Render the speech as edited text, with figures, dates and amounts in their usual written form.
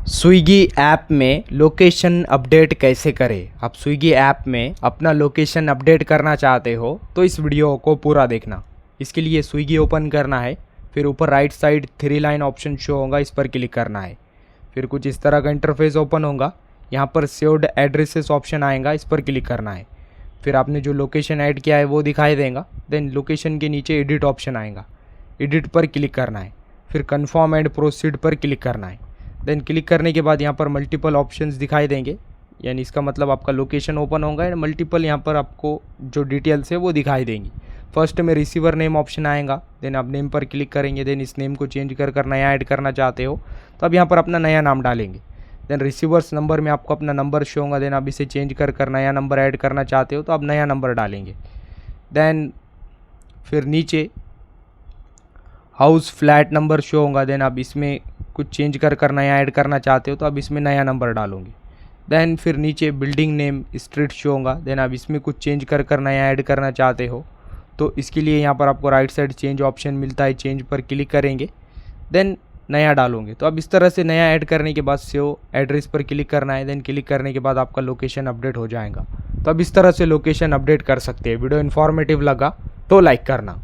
Swiggy app में location update कैसे करें। आप स्विगी ऐप में अपना लोकेशन अपडेट करना चाहते हो तो इस वीडियो को पूरा देखना। इसके लिए स्विगी ओपन करना है, फिर ऊपर right side 3 line option show होगा, इस पर क्लिक करना है। फिर कुछ इस तरह का इंटरफेस ओपन होगा। यहाँ पर सेव्ड एड्रेसेस ऑप्शन आएगा, इस पर क्लिक करना है। फिर आपने जो लोकेशन ऐड किया है वो दिखाई देगा। देन लोकेशन के नीचे एडिट ऑप्शन आएगा, एडिट पर क्लिक करना है। फिर कन्फर्म एंड प्रोसीड पर क्लिक करना है। देन क्लिक करने के बाद यहाँ पर मल्टीपल ऑप्शंस दिखाई देंगे, यानी इसका मतलब आपका लोकेशन ओपन होगा एंड मल्टीपल यहाँ पर आपको जो डिटेल्स है वो दिखाई देंगी। फर्स्ट में रिसीवर नेम ऑप्शन आएगा, देन आप नेम पर क्लिक करेंगे। देन इस नेम को चेंज कर नया ऐड करना चाहते हो तो अब यहाँ पर अपना नया नाम डालेंगे। देन रिसीवर्स नंबर में आपको अपना नंबर शो होगा, देन आप इसे चेंज कर नया नंबर ऐड करना चाहते हो तो आप नया नंबर डालेंगे। देन फिर नीचे हाउस फ्लैट नंबर शो होगा, देन आप इसमें कुछ चेंज कर नया ऐड करना चाहते हो तो आप इसमें नया नंबर डालोगे। देन फिर नीचे बिल्डिंग नेम स्ट्रीट शो होगा, देन आप इसमें कुछ चेंज कर नया ऐड करना चाहते हो तो इसके लिए यहाँ पर आपको राइट साइड चेंज ऑप्शन मिलता है, चेंज पर क्लिक करेंगे। देन नया डालोगे तो अब इस तरह से नया ऐड करने के बाद सेव एड्रेस पर क्लिक करना है। देन क्लिक करने के बाद आपका लोकेशन अपडेट हो जाएगा। तो अब इस तरह से लोकेशन अपडेट कर सकते हैं। वीडियो इन्फॉर्मेटिव लगा तो लाइक करना।